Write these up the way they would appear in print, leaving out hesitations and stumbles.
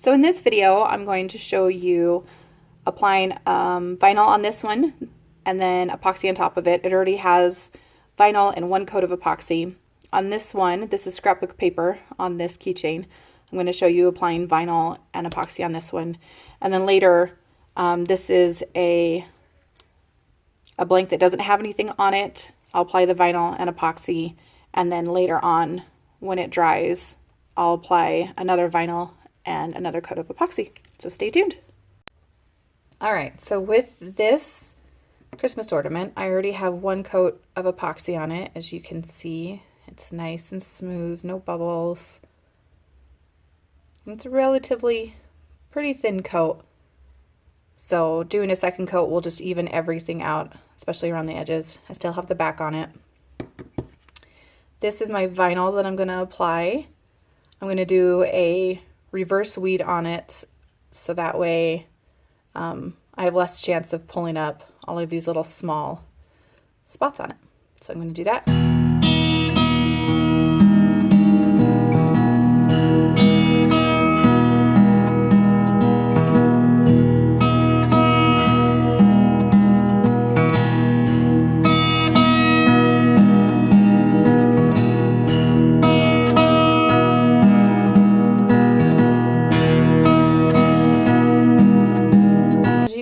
So in this video, I'm going to show you applying vinyl on this one and then epoxy on top of it. It already has vinyl and one coat of epoxy. On this one, this is scrapbook paper on this keychain. I'm going to show you applying vinyl and epoxy on this one. And then later, this is a blank that doesn't have anything on it. I'll apply the vinyl and epoxy, and then later on, when it dries, I'll apply another vinyl and another coat of epoxy. So stay tuned. All right, so with this Christmas ornament, I already have one coat of epoxy on it. As you can see, it's nice and smooth, no bubbles. It's a relatively pretty thin coat. So doing a second coat will just even everything out, especially around the edges. I still have the back on it. This is my vinyl that I'm going to apply. I'm going to do a reverse weed on it so that way I have less chance of pulling up all of these little small spots on it. So I'm going to do that.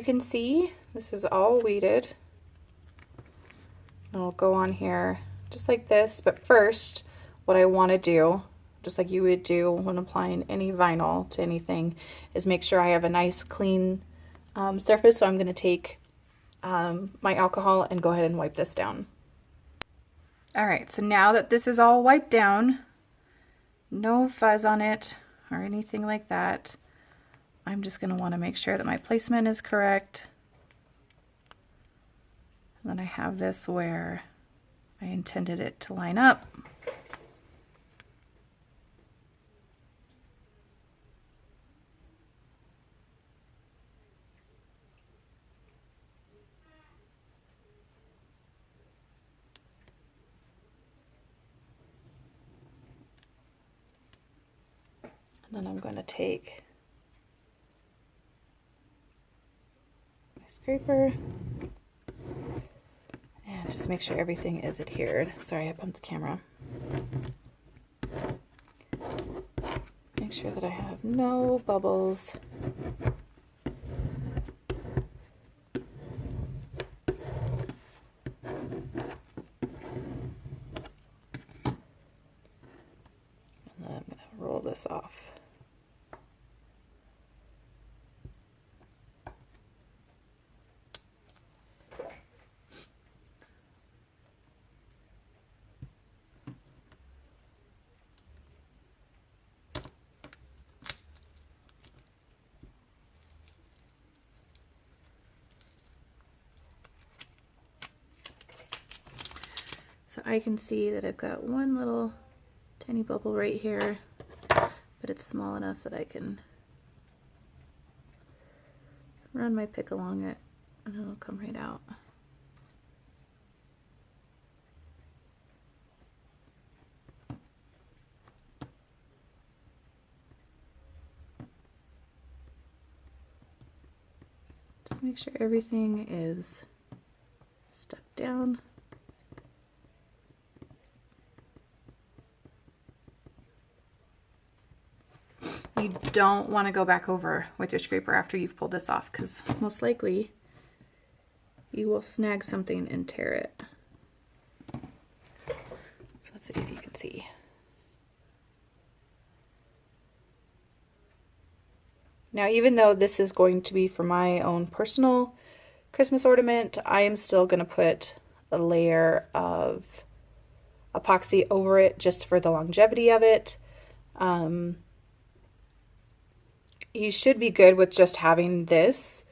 Can see this is all weeded. It'll go on here just like this, but first what I want to do, just like you would do when applying any vinyl to anything, is make sure I have a nice clean surface. So I'm going to take my alcohol and go ahead and wipe this down. Alright, so now that this is all wiped down, no fuzz on it or anything like that, I'm just going to want to make sure that my placement is correct. And then I have this where I intended it to line up. And then I'm going to take scraper and just make sure everything is adhered. Sorry, I bumped the camera. Make sure that I have no bubbles. And then I'm going to roll this off. So I can see that I've got one little tiny bubble right here, but it's small enough that I can run my pick along it and it'll come right out. Just make sure everything is stuck down. You don't want to go back over with your scraper after you've pulled this off, because most likely you will snag something and tear it. So let's see if you can see. Now, even though this is going to be for my own personal Christmas ornament, I am still going to put a layer of epoxy over it just for the longevity of it. You should be good with just having this,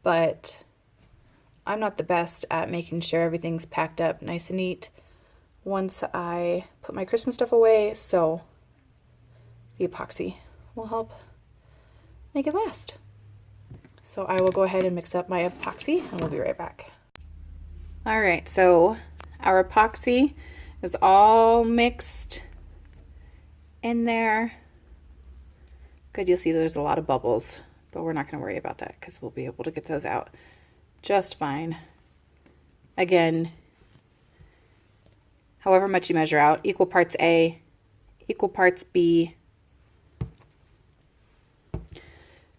but I'm not the best at making sure everything's packed up nice and neat once I put my Christmas stuff away, so the epoxy will help make it last. So I will go ahead and mix up my epoxy and we'll be right back. Alright, so our epoxy is all mixed in there. Good, you'll see there's a lot of bubbles, but we're not going to worry about that because we'll be able to get those out just fine. Again, however much you measure out, equal parts A, equal parts B. A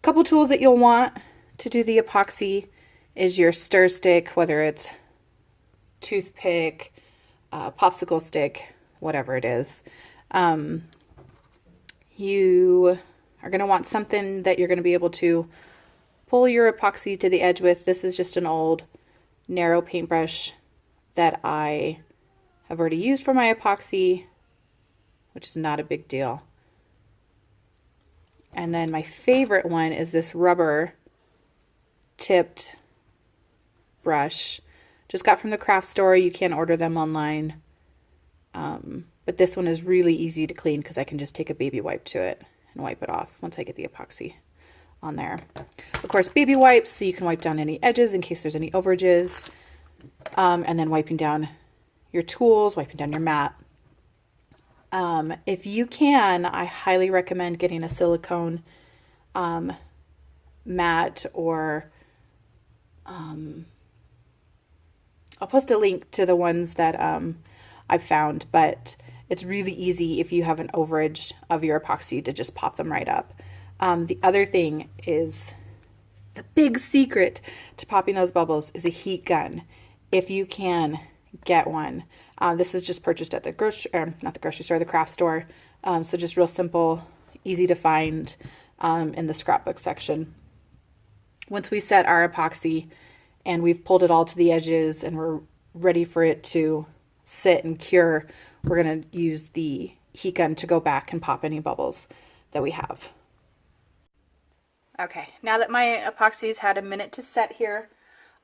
couple tools that you'll want to do the epoxy is your stir stick, whether it's toothpick, popsicle stick, whatever it is. You are going to want something that you're going to be able to pull your epoxy to the edge with. This is just an old narrow paintbrush that I have already used for my epoxy, which is not a big deal. And then my favorite one is this rubber tipped brush. Just got from the craft store. You can order them online. But this one is really easy to clean because I can just take a baby wipe to it and wipe it off once I get the epoxy on there. Of course, baby wipes, so you can wipe down any edges in case there's any overages. And then wiping down your tools, wiping down your mat. If you can, I highly recommend getting a silicone mat, or I'll post a link to the ones that I've found, but it's really easy if you have an overage of your epoxy to just pop them right up. The other thing is, the big secret to popping those bubbles is a heat gun. If you can, get one. This is just purchased at the the craft store. So just real simple, easy to find in the scrapbook section. Once we set our epoxy and we've pulled it all to the edges and we're ready for it to sit and cure, we're going to use the heat gun to go back and pop any bubbles that we have. Okay, now that my epoxy's had a minute to set here,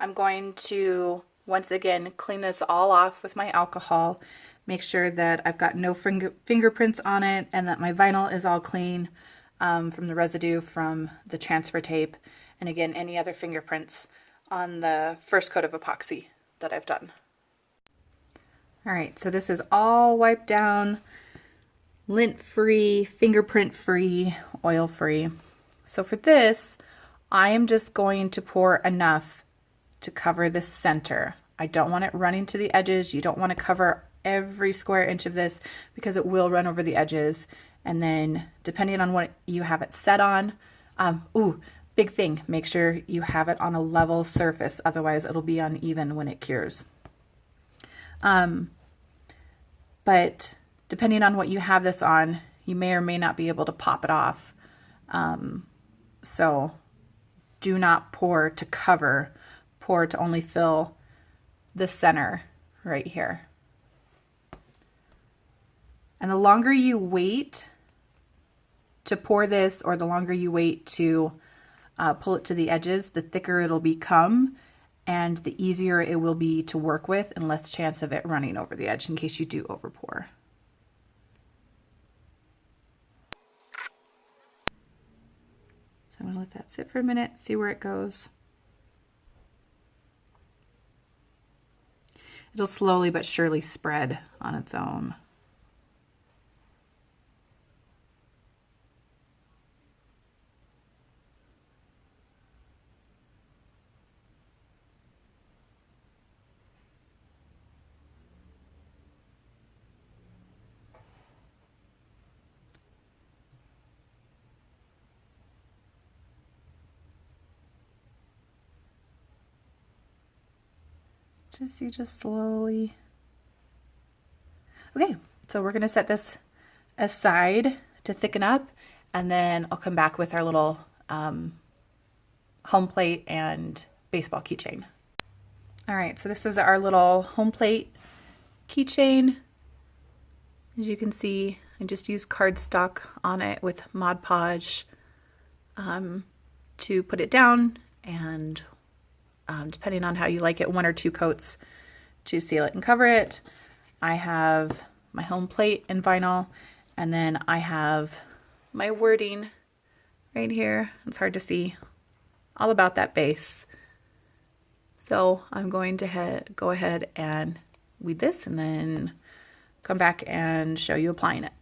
I'm going to once again clean this all off with my alcohol, make sure that I've got no fingerprints on it and that my vinyl is all clean from the residue from the transfer tape, and again any other fingerprints on the first coat of epoxy that I've done. Alright, so this is all wiped down, lint free, fingerprint free, oil free. So for this, I am just going to pour enough to cover the center. I don't want it running to the edges. You don't want to cover every square inch of this because it will run over the edges. And then depending on what you have it set on, big thing, make sure you have it on a level surface, otherwise it'll be uneven when it cures. But depending on what you have this on, you may or may not be able to pop it off. So do not pour to cover, pour to only fill the center right here. And the longer you wait to pour this, or the longer you wait to pull it to the edges, the thicker it'll become and the easier it will be to work with and less chance of it running over the edge in case you do overpour. So I'm going to let that sit for a minute, see where it goes. It'll slowly but surely spread on its own. Just slowly. Okay, so we're gonna set this aside to thicken up, and then I'll come back with our little home plate and baseball keychain. All right, so this is our little home plate keychain. As you can see, I just used cardstock on it with Mod Podge to put it down, and depending on how you like it, 1 or 2 coats to seal it and cover it. I have my home plate in vinyl, and then I have my wording right here. It's hard to see, all about that base. So I'm going to go ahead and weed this and then come back and show you applying it.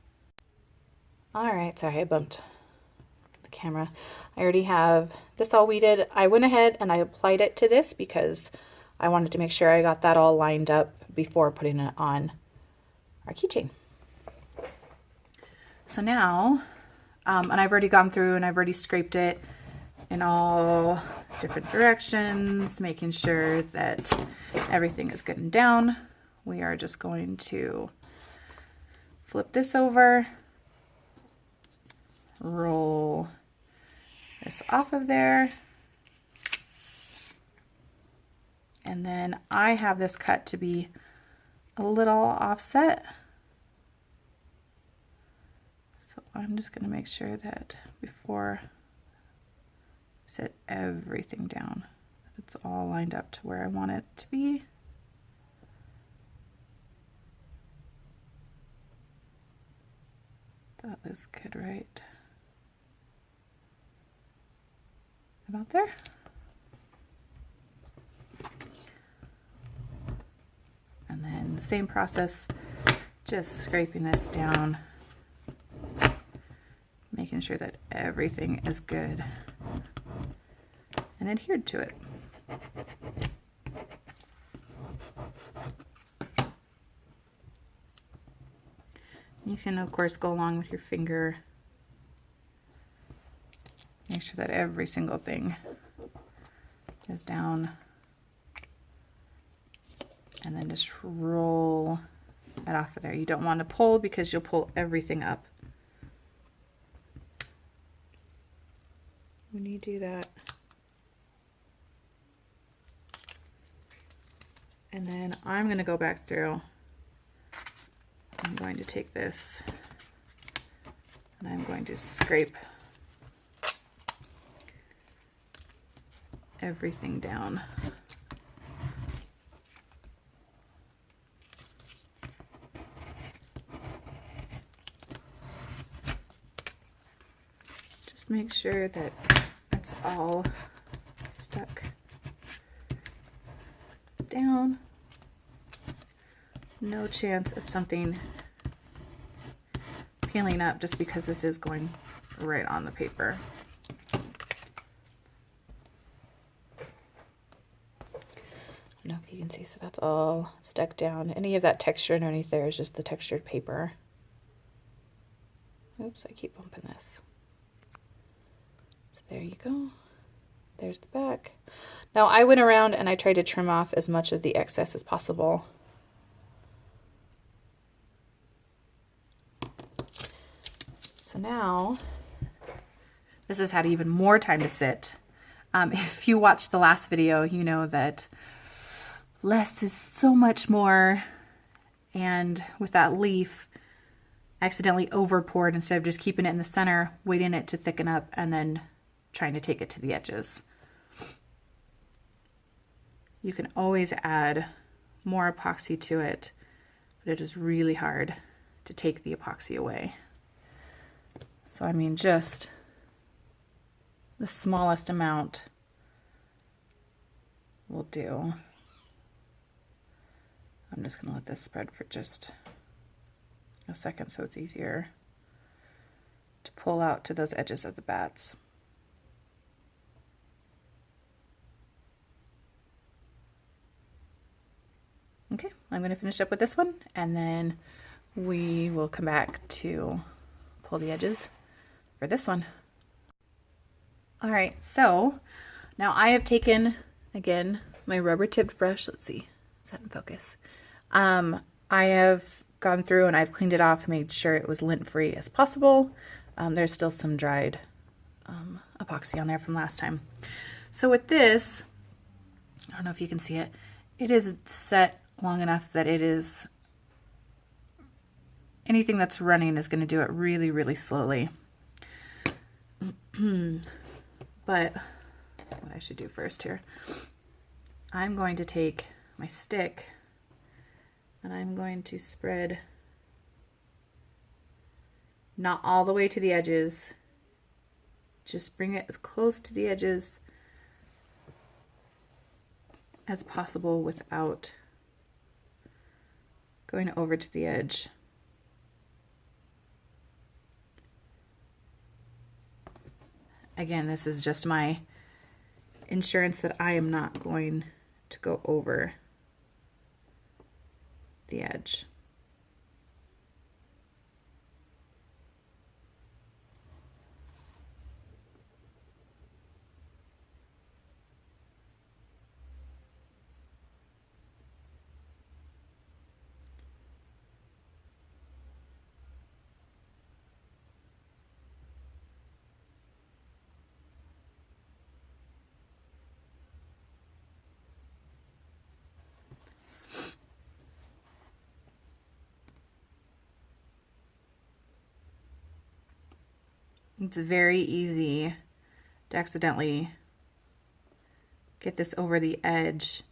All right, sorry I bumped camera. I already have this all weeded. I went ahead and I applied it to this because I wanted to make sure I got that all lined up before putting it on our keychain. So now, and I've already gone through and I've already scraped it in all different directions, making sure that everything is good and down. We are just going to flip this over, roll this off of there, and then I have this cut to be a little offset. So I'm just going to make sure that before I set everything down, it's all lined up to where I want it to be. That is good, right? About there. And then same process, just scraping this down, making sure that everything is good and adhered to it. You can, of course, go along with your finger. Make sure that every single thing is down. And then just roll it off of there. You don't want to pull because you'll pull everything up. When you do that, and then I'm going to go back through. I'm going to take this and I'm going to scrape everything down. Just make sure that it's all stuck down. No chance of something peeling up just because this is going right on the paper. I don't know if you can see, so that's all stuck down. Any of that texture underneath there is just the textured paper. Oops, I keep bumping this. So there you go. There's the back. Now I went around and I tried to trim off as much of the excess as possible. So now, this has had even more time to sit. If you watched the last video, you know that less is so much more. And with that leaf, I accidentally over poured instead of just keeping it in the center, waiting it to thicken up, and then trying to take it to the edges. You can always add more epoxy to it, but it is really hard to take the epoxy away. So I mean, just the smallest amount will do. I'm just going to let this spread for just a second so it's easier to pull out to those edges of the bats. Okay, I'm going to finish up with this one and then we will come back to pull the edges for this one. All right, so now I have taken, again, my rubber tipped brush. Let's see, is that in focus? I have gone through and I've cleaned it off, made sure it was lint free as possible. There's still some dried epoxy on there from last time. So with this, I don't know if you can see it, it is set long enough that it is, anything that's running is going to do it really, really slowly. But what I should do first here, I'm going to take my stick and I'm going to spread not all the way to the edges, just bring it as close to the edges as possible without going over to the edge. again, this is just my insurance that I am not going to go over the edge. It's very easy to accidentally get this over the edge,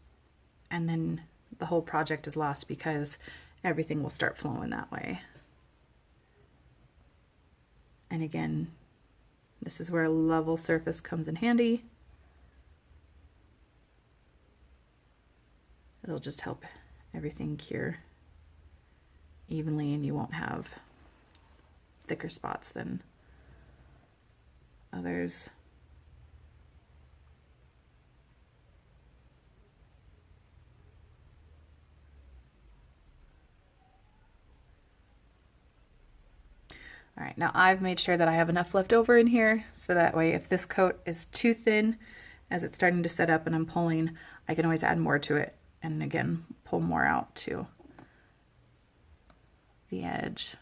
and then the whole project is lost because everything will start flowing that way. And again, this is where a level surface comes in handy. It'll just help everything cure evenly, and you won't have thicker spots than others. All right, now I've made sure that I have enough left over in here, so that way if this coat is too thin as it's starting to set up and I'm pulling, I can always add more to it, and again, pull more out to the edge.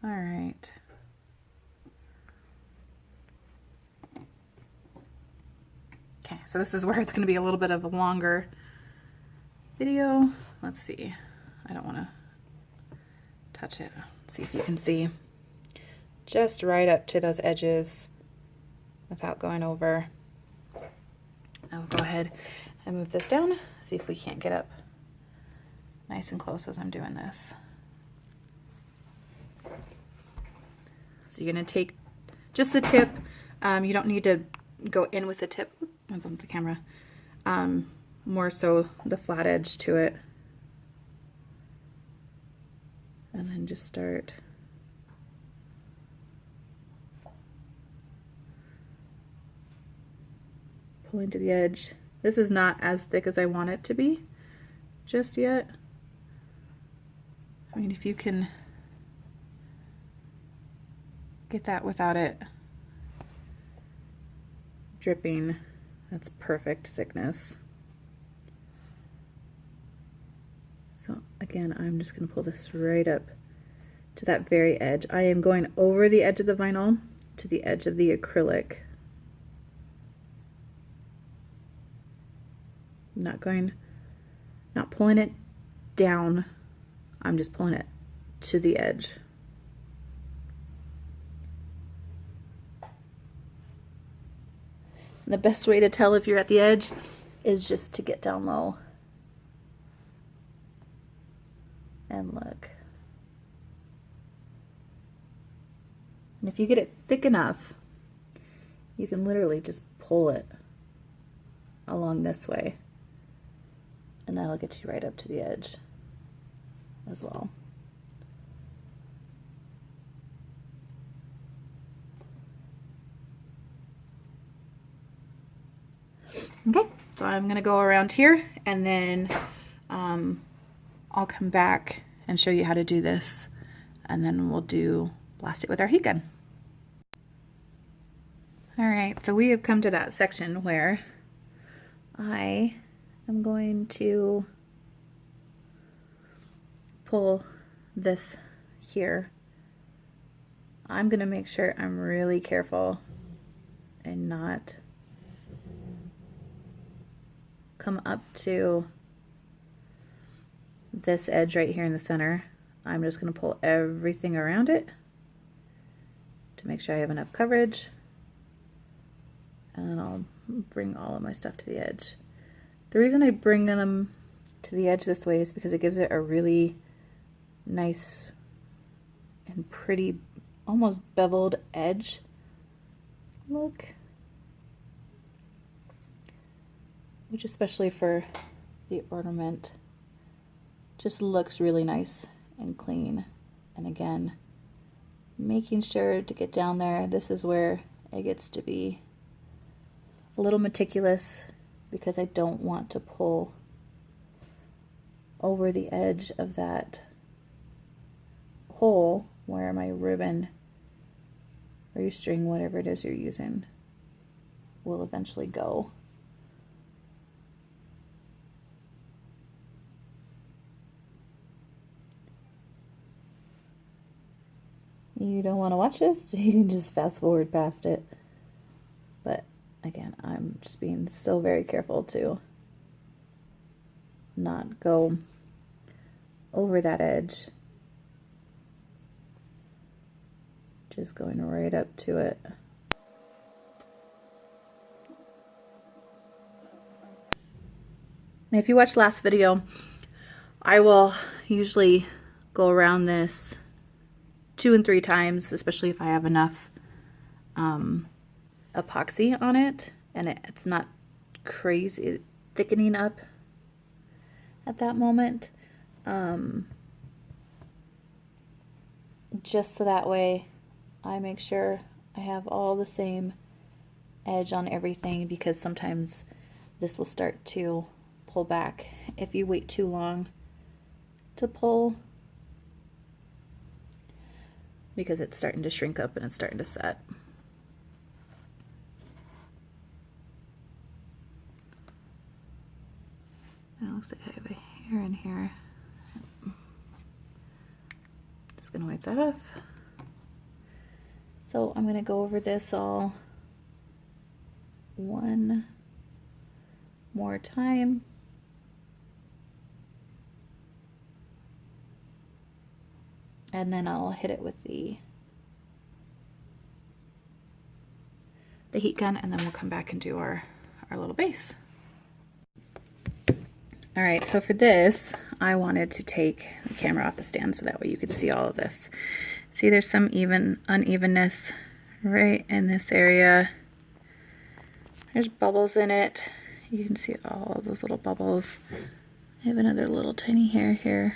All right. Okay, so this is where it's going to be a little bit of a longer video. Let's see. I don't want to touch it. Let's see if you can see. Just right up to those edges without going over. I'll go ahead and move this down. See if we can't get up nice and close as I'm doing this. So you're going to take just the tip. You don't need to go in with the tip. I bumped the camera. More so the flat edge to it. And then just start pulling to the edge. This is not as thick as I want it to be just yet. I mean, if you can get that without it dripping, that's perfect thickness. So again, I'm just going to pull this right up to that very edge. I am going over the edge of the vinyl to the edge of the acrylic. Not pulling it down, I'm just pulling it to the edge. And the best way to tell if you're at the edge is just to get down low and look. And if you get it thick enough, you can literally just pull it along this way, and that'll get you right up to the edge as well. Okay, so I'm gonna go around here, and then I'll come back and show you how to do this, and then we'll blast it with our heat gun. All right, so we have come to that section where I am going to pull this here. I'm gonna make sure I'm really careful and not come up to this edge right here in the center. I'm just going to pull everything around it to make sure I have enough coverage, and then I'll bring all of my stuff to the edge. The reason I bring them to the edge this way is because it gives it a really nice and pretty, almost beveled edge look. Which, especially for the ornament, just looks really nice and clean. And again, making sure to get down there. This is where it gets to be a little meticulous because I don't want to pull over the edge of that hole where my ribbon or your string, whatever it is you're using, will eventually go. You don't want to watch this, you can just fast forward past it. But again, I'm just being so very careful to not go over that edge. Just going right up to it. And if you watched last video, I will usually go around this 2 and 3 times, especially if I have enough epoxy on it and it's not crazy thickening up at that moment. Just so that way I make sure I have all the same edge on everything, because sometimes this will start to pull back if you wait too long to pull, because it's starting to shrink up and it's starting to set. And it looks like I have a hair in here. Just gonna wipe that off. So I'm gonna go over this all one more time. And then I'll hit it with the heat gun, and then we'll come back and do our little base. All right, so for this, I wanted to take the camera off the stand so that way you could see all of this. See, there's some unevenness right in this area. There's bubbles in it. You can see all of those little bubbles. I have another little tiny hair here.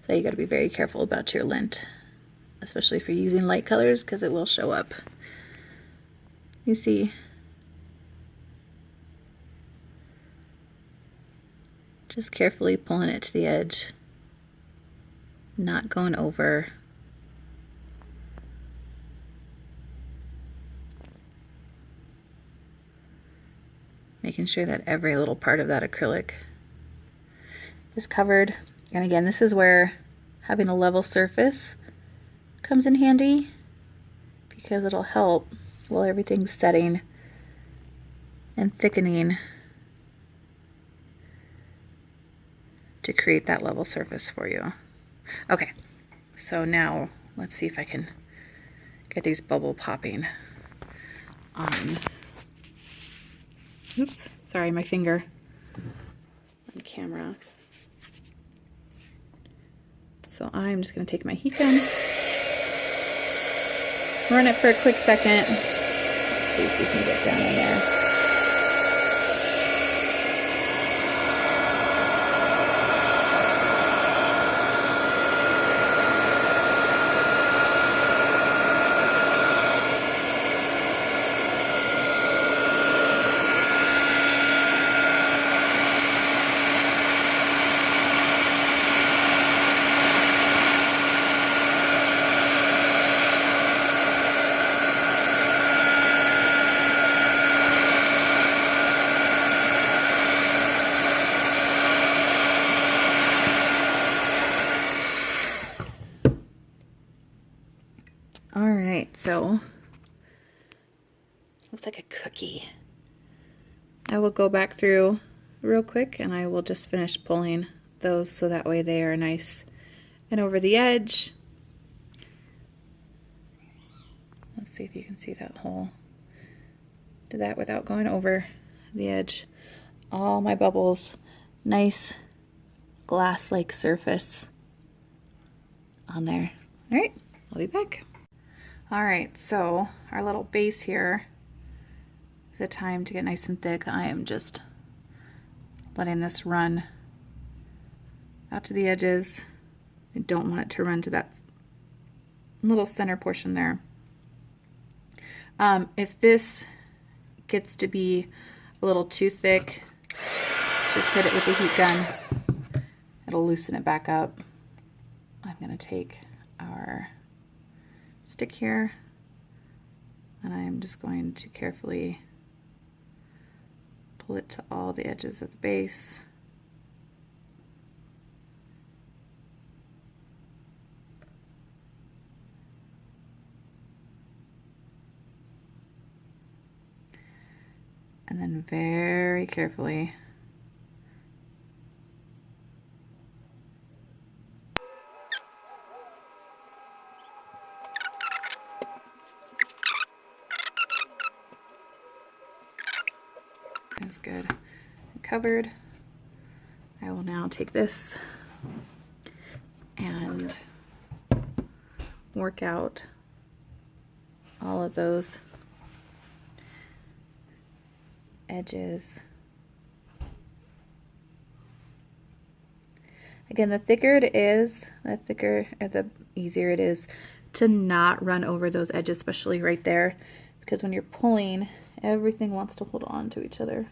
So you got to be very careful about your lint, especially if you're using light colors, because it will show up. You see, just carefully pulling it to the edge, not going over. Making sure that every little part of that acrylic is covered. And again, this is where having a level surface comes in handy, because it'll help while everything's setting and thickening to create that level surface for you. Okay, so now let's see if I can get these bubble popping on. Oops, sorry, my finger on camera. So I'm just going to take my heat gun, run it for a quick second, see if we can get down in there. So, looks like a cookie. I will go back through real quick and I will just finish pulling those so that way they are nice and over the edge. Let's see if you can see that hole. Do that without going over the edge. All my bubbles, nice glass-like surface on there. All right, I'll be back. All right, so our little base here the time to get nice and thick, I am just letting this run out to the edges. I don't want it to run to that little center portion there. If this gets to be a little too thick, just hit it with the heat gun. It'll loosen it back up. I'm going to take our stick here, and I'm just going to carefully pull it to all the edges of the base. And then very carefully that's good. Covered. I will now take this and work out all of those edges. Again, the thicker it is, the easier it is to not run over those edges, especially right there, because when you're pulling, everything wants to hold on to each other.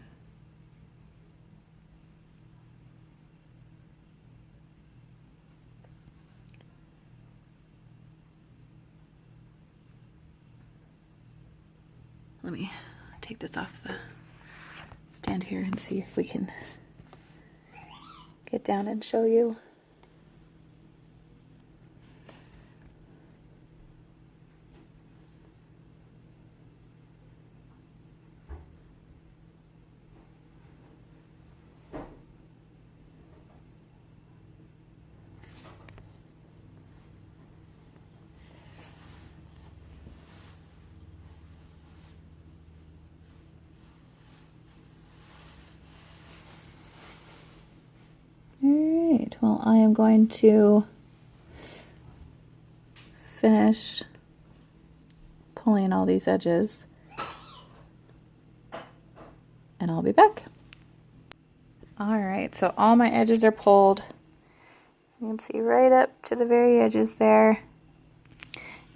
Let me take this off the stand here and see if we can get down and show you. Alright, well, I am going to finish pulling all these edges, and I'll be back. Alright, so all my edges are pulled. You can see right up to the very edges there.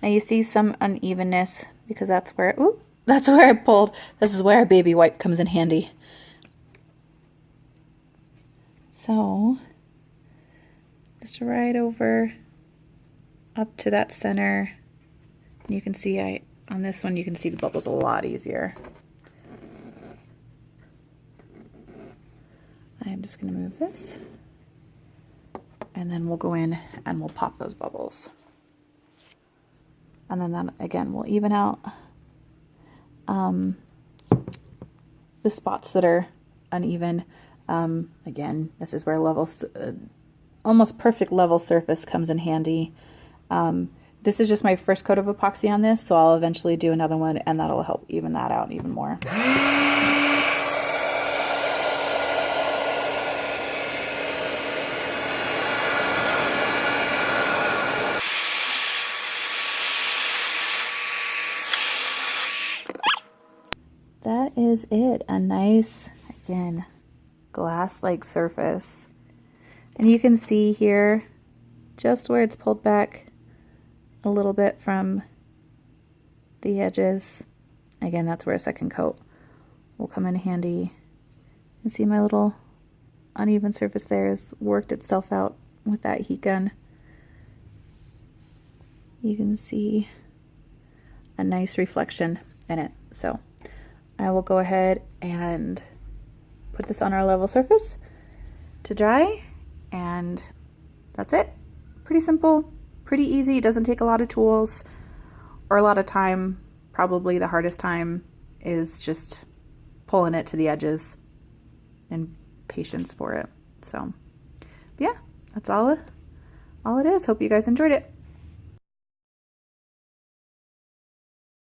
Now you see some unevenness because that's where, that's where I pulled. This is where a baby wipe comes in handy. So, just right over up to that center. And you can see on this one, you can see the bubbles a lot easier. I'm just going to move this. And then we'll go in and we'll pop those bubbles. And then that, again, will even out the spots that are uneven. Again, this is where almost perfect level surface comes in handy. This is just my first coat of epoxy on this, so I'll eventually do another one, and that'll help even that out even more. That is it. A nice, again, glass-like surface. And you can see here just where it's pulled back a little bit from the edges. Again, that's where a second coat will come in handy. You see my little uneven surface there has worked itself out with that heat gun. You can see a nice reflection in it. So I will go ahead and put this on our level surface to dry, and that's it. Pretty simple, pretty easy. It doesn't take a lot of tools or a lot of time. Probably the hardest time is just pulling it to the edges and patience for it. So yeah, that's all it is. Hope you guys enjoyed it.